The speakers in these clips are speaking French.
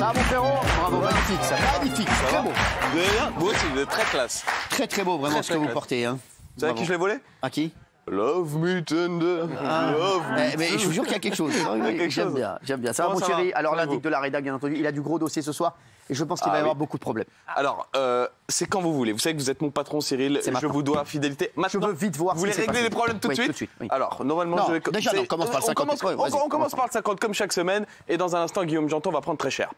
Ça, mon frérot, bravo, magnifique, ça, magnifique, très beau. Vous allez bien? Beau aussi, vous êtes très classe. Très très beau, vraiment, Très, ce que très vous classe. portez. Hein. Vous savez à qui je l'ai volé? À qui? Love me tender, love me Mais je vous jure qu'il y a quelque chose. Oui, oui, quelque j'aime chose. bien, j'aime bien. Ça va, Comment mon ça chéri? va? Alors, Ça va, l'indic de la rédac, bien entendu, il a du gros dossier ce soir. Et je pense qu'il va y avoir beaucoup de problèmes. Alors, c'est quand vous voulez. Vous savez que vous êtes mon patron, Cyril. C'est Je maintenant. vous dois fidélité. Maintenant, Je veux vite voir vous ce voulez qui s'est régler passé. les problèmes tout de Oui, suite? tout de suite, oui. Alors, normalement, Non, je vais... déjà, non, commence par le 50. Ouais, vas-y, On commence par le 50, comme chaque semaine. Et dans un instant, Guillaume Janton va prendre très cher.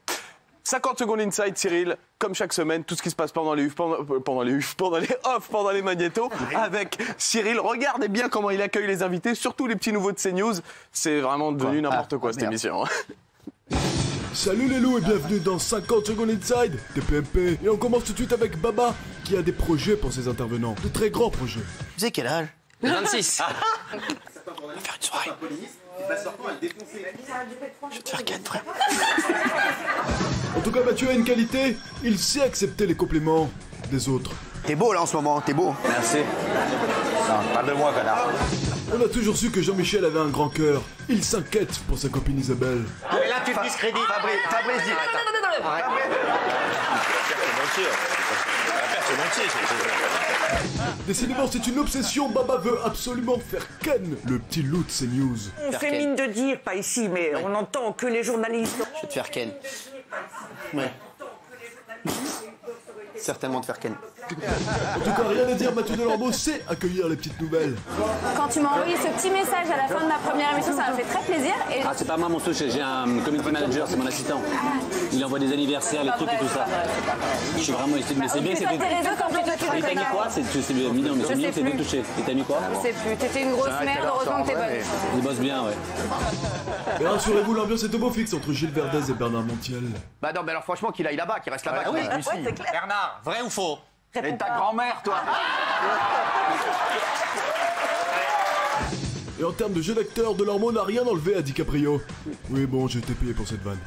50 secondes inside, Cyril, comme chaque semaine, tout ce qui se passe pendant les off, pendant les magnétos, avec Cyril. Regardez bien comment il accueille les invités, surtout les petits nouveaux de CNews. C'est vraiment devenu n'importe quoi, cette merde. émission. Salut les loups et bienvenue dans 50 secondes inside de PMP. Et on commence tout de suite avec Baba qui a des projets pour ses intervenants, de très grands projets. Vous avez quel âge? 26. On va faire une soirée. Je vais te faire ken, frère. En tout cas, Mathieu a une qualité, il sait accepter les compliments des autres. T'es beau là en ce moment, t'es beau. Merci. Non, parle de moi, connard. On a toujours su que Jean-Michel avait un grand cœur. Il s'inquiète pour sa copine Isabelle. Mais là, tu te discrédites. Fabrice dit. Décidément, c'est une obsession. Baba veut absolument faire Ken, le petit loup de CNews. On fait mine de dire, pas ici, mais on entend que les journalistes. Je vais te faire ken. Ouais. Certainement te faire ken. En tout cas, rien à dire, Mathieu Delormeau sait accueillir les petites nouvelles. Quand tu m'as envoyé ce petit message à la fin de ma première émission, ça m'a fait très plaisir. Et Ah, c'est pas moi mon truc, j'ai un community manager, c'est mon assistant. Il envoie des anniversaires, les trucs et tout ça. Je suis vraiment ici, mais c'est bien que sur tes réseaux quand tu te Et t'as mis quoi? C'est mignon, mais c'est mignon, c'est bien touché. Et t'as mis quoi? Je sais plus, t'étais une grosse merde, heureusement que t'es bonne. Il bosse bien, ouais. Mais rassurez-vous, l'ambiance est au beau fixe entre Gilles Verdez et Bernard Montiel. Bah non, mais alors franchement qu'il aille là-bas, qu'il reste là-bas. qu'il reste ici. Bernard, vrai ou faux? Et ta grand-mère, toi. Et en termes de jeu d'acteur, Delormeau n'a rien enlevé à DiCaprio. Oui, bon, j'ai été payé pour cette vanne.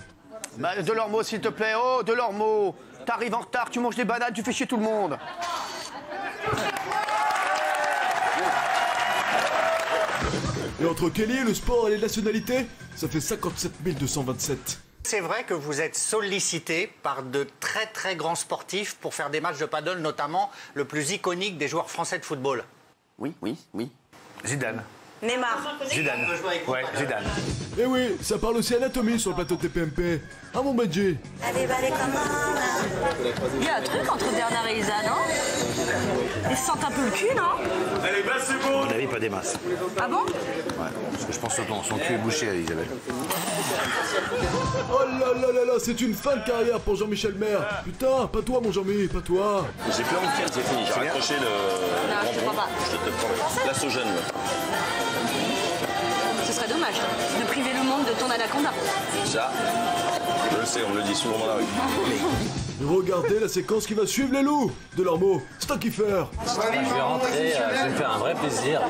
Bah, Delormeau, s'il te plaît. Oh, Delormeau. T'arrives en retard, tu manges des bananes, tu fais chier tout le monde. Et entre Kelly, le sport et les nationalités, ça fait 57 227. C'est vrai que vous êtes sollicité par de très très grands sportifs pour faire des matchs de paddle, notamment le plus iconique des joueurs français de football. Oui, oui, oui. Zidane. Neymar. Zidane. Ouais, Zidane. Et oui, ça parle aussi anatomie sur le plateau de TPMP. Ah mon Benji. Il y a un truc entre Bernard et Isa, non? Ils se sentent un peu le cul, non? À mon avis, pas des masses. Ah bon? Parce que je pense que son cul est bouché, Isabelle. Oh là là là là, c'est une fin de carrière pour Jean-Michel Maire. Putain, pas toi mon Jean-Mi, pas toi. J'ai plus envie de faire, c'est fini. J'ai raccroché le. Non, je te crois pas. Je te promets. Place au jeune, là. Ce serait dommage de priver le monde de ton anaconda. Ça, je le sais, on me le dit souvent dans la rue. Regardez la séquence qui va suivre les loups. Delormeau, c'est un kiffer. Je vais rentrer, je vais me faire un vrai plaisir.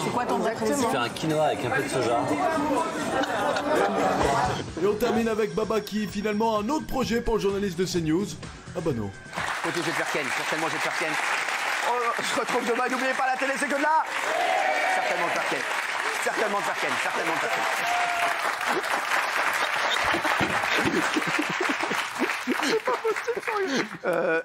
C'est quoi ton vrai Je vais faire un quinoa avec un peu de soja. Et on termine avec Baba qui finalement a un autre projet pour le journaliste de CNews. Ah bah non. Ok, je vais te faire ken. Certainement, je vais te faire ken. Oh, je te retrouve demain. N'oubliez pas la télé, c'est que de là. Certainement te faire ken. Certainement te faire ken. Certainement te faire ken.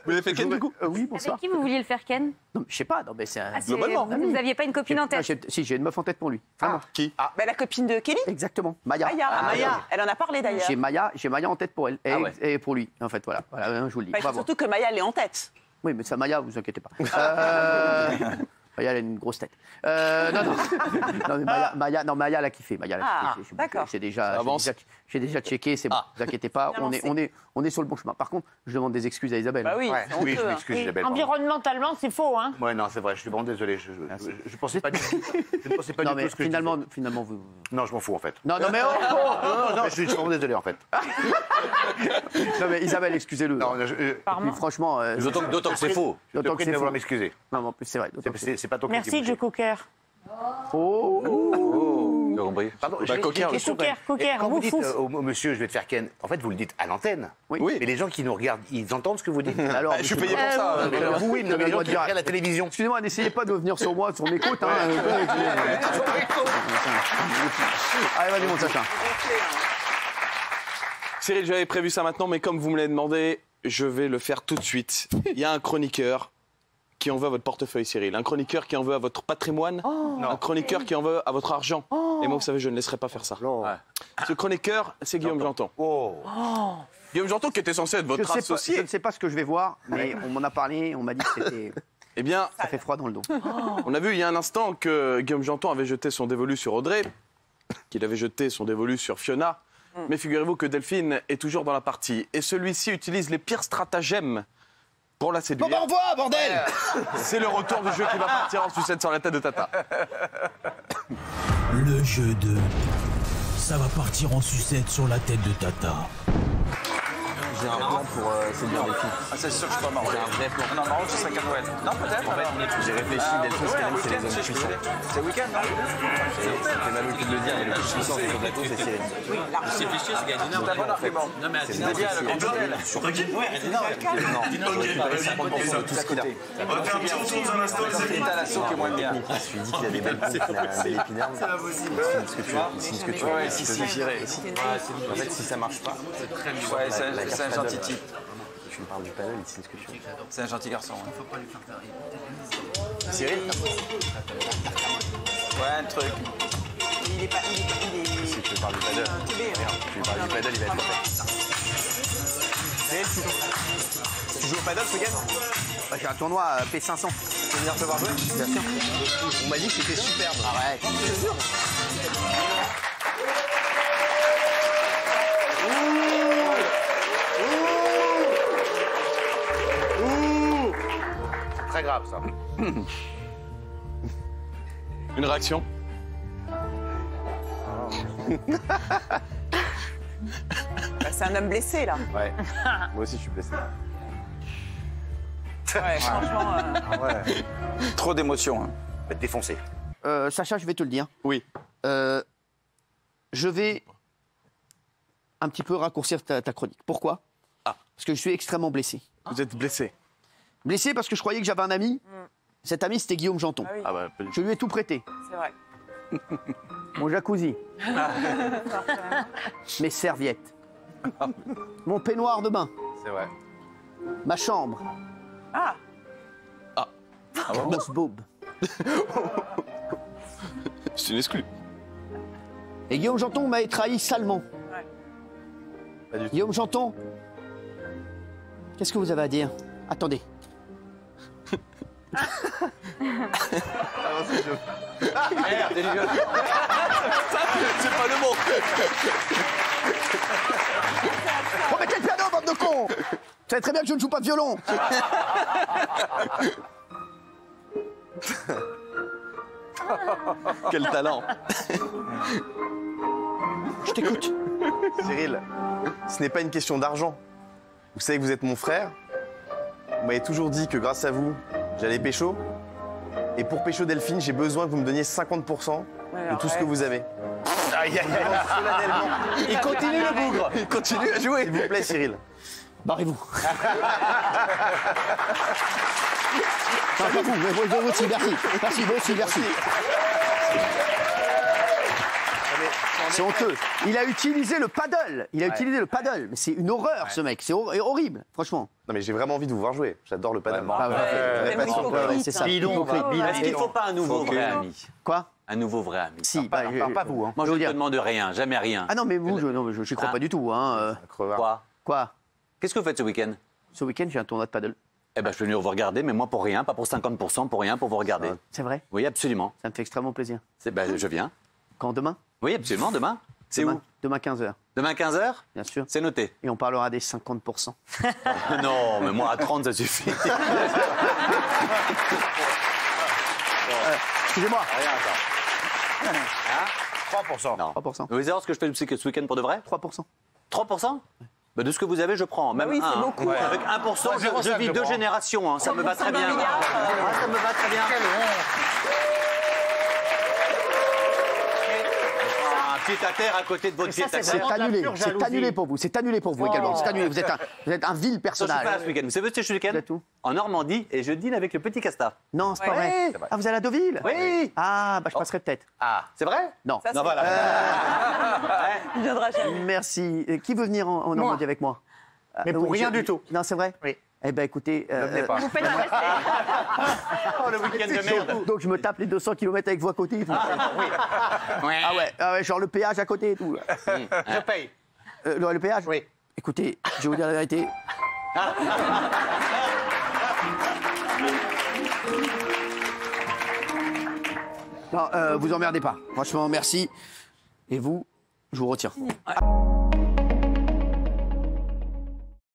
Vous l'avez fait Ken, du coup? Oui, bonsoir. Avec qui vous vouliez le faire Ken? Non, mais je sais pas. Non, mais c'est un... Globalement. Vous n'aviez pas une copine en tête? Si, j'ai une meuf en tête pour lui. Vraiment. Qui? Bah, la copine de Kelly? Exactement. Maya. Maya. Elle en a parlé d'ailleurs. J'ai Maya en tête pour elle. Et, ouais. et pour lui, en fait, voilà. Voilà, je vous le dis. Bah, Bravo. surtout que Maya, elle est en tête. Oui, mais ça, Maya, vous inquiétez pas. Maya, elle a une grosse tête. Non, non. Non, mais Maya, elle a kiffé. Maya, elle a kiffé. D'accord. J'ai déjà checké, c'est bon. Ne vous inquiétez pas, on est sur le bon chemin. Par contre, je demande des excuses à Isabelle. Bah oui, Ouais, c'est oui, je honteux, hein. m'excuse, Isabelle. pardon. Environnementalement, c'est faux, hein? Ouais, non, c'est vrai, je suis vraiment désolé. Je pensais pas du tout. Je ne pensais pas Non, du mais tout ce que finalement, je finalement, vous. disais. Non, je m'en fous en fait. Non, mais Non, je suis vraiment désolé en fait. Non, mais Isabelle, excusez-le. Non, Et puis, franchement. D'autant que c'est faux. Je te D'autant que prie c'est de vouloir faux. m'excuser. Non, mais en plus, c'est vrai. d'autant que c'est- C'est pas ton cul qui Merci, bouge. Joe Cocker. J'ai compris. Pardon, Bah, j'ai une coquin. question. Cocker, quand même. cocker, Quand vous dites ouf, ouf. au monsieur, je vais te faire Ken, en fait, vous le dites à l'antenne. Oui. Mais les gens qui nous regardent, ils entendent ce que vous dites. Alors, Je suis payé pour ça. Vous, oui, mais les gens qui regardent la télévision. Excusez-moi, n'essayez pas de venir sur moi, sur mes côtes. Hein. Allez, vas-y, mon Sacha. Cyril, j'avais prévu ça maintenant, mais comme vous me l'avez demandé, je vais le faire tout de suite. Il y a un chroniqueur qui en veut à votre portefeuille, Cyril. Un chroniqueur qui en veut à votre patrimoine. Un chroniqueur qui en veut à votre argent. Et moi, vous savez, je ne laisserai pas faire ça. Ce chroniqueur, c'est Guillaume Janton. Guillaume Janton qui était censé être votre associé. Je ne sais pas ce que je vais voir, mais on m'en a parlé, on m'a dit que c'était... Eh bien, ça fait froid dans le dos. On a vu il y a un instant que Guillaume Janton avait jeté son dévolu sur Audrey, qu'il avait jeté son dévolu sur Fiona. Mais figurez-vous que Delphine est toujours dans la partie. Et celui-ci utilise les pires stratagèmes pour la séduire. Bon, bah, on voit, bordel. C'est le retour du jeu qui va partir en sucette sur la tête de Tata. Le jeu de... Ça va partir en sucette sur la tête de Tata. J'ai un plan pour séduire des filles. Ah, c'est sûr que je suis pas marrant. J'ai un vrai plan. Non, marrant, ce serait qu'à Noël. Non, peut-être. En fait, j'ai réfléchi, Delphine, ce qu'elle aime, c'est les hommes puissants. C'est le week-end, non? Ça fait mal au cul de le dire, mais le plus puissant sur le plateau, c'est Cyril. C'est fichier, c'est gagné. C'est un bon argument. Non, mais c'est bien le cocktail. Non, de tous côtés. On va faire un petit retour dans un instant. C'est à l'assaut qui est moins bien. Je me suis dit qu'il y a des belles pompes, il a un bel épiderme. Il signe ce que tu veux. Ouais, si, j'irai. En fait, si ça marche pas, ouais, c'est un gentil type. Tu me parles du panel, il signe ce que tu veux. C'est un gentil garçon. Cyril Ouais, un truc. Il est pas. Si tu veux parler du paddle, tu lui parles du paddle, il va être content. Tu joues au paddle ce week-end? J'ai un tournoi à P500. Tu veux venir te voir jouer? Bien sûr. On m'a dit que c'était superbe. Arrête. Je te jure. Très grave ça. Une réaction? C'est un homme blessé, là. Ouais. Moi aussi, je suis blessé. Ouais, franchement... Trop d'émotions. Hein. Va te défoncer. Sacha, je vais te le dire. Oui. Je vais un petit peu raccourcir ta chronique. Pourquoi? Parce que je suis extrêmement blessé. Vous êtes blessé? Blessé parce que je croyais que j'avais un ami. Cet ami, c'était Guillaume Janton. Ah oui. Ah bah, Je lui ai tout prêté. C'est vrai. Mon jacuzzi. Mes serviettes. Mon peignoir de bain. C'est vrai. Ma chambre. Ah. Notre bob. c'est une exclue. Et Guillaume Janton m'avait trahi salement. Pas du tout. Guillaume Janton, qu'est-ce que vous avez à dire? Attendez. C'est pas le mot. Remettez le piano, bande de cons! Vous savez très bien que je ne joue pas de violon. Quel talent. Je t'écoute. Cyril, ce n'est pas une question d'argent. Vous savez que vous êtes mon frère. Vous m'avez toujours dit que grâce à vous, j'allais pécho. Et pour pécho Delphine, j'ai besoin que vous me donniez 50% de tout ce que vous avez. Aïe, aïe, aïe, solennellement. Il continue le bougre. Il continue à jouer. S'il vous plaît, Cyril. Barrez-vous. Non, pas vous, mais vous aussi, merci. Merci, vous aussi, merci. C'est honteux. Il a utilisé le paddle. Il a utilisé le paddle. Mais c'est une horreur, ce mec. C'est horrible, franchement. Non, mais j'ai vraiment envie de vous voir jouer. J'adore le paddle. C'est ça. Est-ce qu'il ne faut pas un nouveau vrai ami? Quoi? Un nouveau vrai ami. Si, pas vous. Hein. Moi, je ne te demande rien, jamais rien. Ah non, mais vous, je n'y crois pas du tout. Hein. Quoi? Quoi? Qu'est-ce que vous faites ce week-end? Ce week-end, j'ai un tournoi de paddle. Eh ben, je vais venir vous regarder, mais moi pour rien, pas pour 50%, pour rien, pour vous regarder. C'est vrai? Oui, absolument. Ça me fait extrêmement plaisir. Ben, je viens. Quand, demain? Oui, absolument, demain. C'est où? Demain 15h. Demain 15h? Bien sûr. C'est noté. Et on parlera des 50%. Non, mais moi à 30, ça suffit. Excusez-moi. Rien, ça. Hein? 3%. Non. 3%. Vous voulez savoir ce que je fais ce week-end pour de vrai? 3%. 3%? Ben, de ce que vous avez, je prends. Même oui, c'est 1. beaucoup. Ouais. Avec 1%, je vis 2 générations. Hein. Ça me va très bien. Ah, ça me va très bien. pied à terre à côté de votre pied à terre. C'est annulé. C'est annulé pour vous. C'est annulé pour vous également. C'est annulé. Vous êtes un vil Je suis personnage. pas là ce week-end. Vous savez où je suis ce week-end? En Normandie et je dîne avec le petit Casta. Non, c'est pas vrai. Ah, vous allez à Deauville? Oui. Ah, bah je passerai peut-être. Ah, c'est vrai? Non. Non, voilà. Il viendra jamais. Merci. Qui veut venir en Normandie avec moi? Mais pour rien du tout. Non, c'est vrai? Oui. Eh ben écoutez. Ne venez pas. Vous faites rester. Oh, le week-end de merde. Donc je me tape les 200 km avec vous à côté et tout. Ah ouais, genre le péage à côté et tout. Je paye. Le péage? Oui. Écoutez, je vais vous dire la vérité. Non, vous emmerdez pas. Franchement, merci. Et vous, je vous retiens.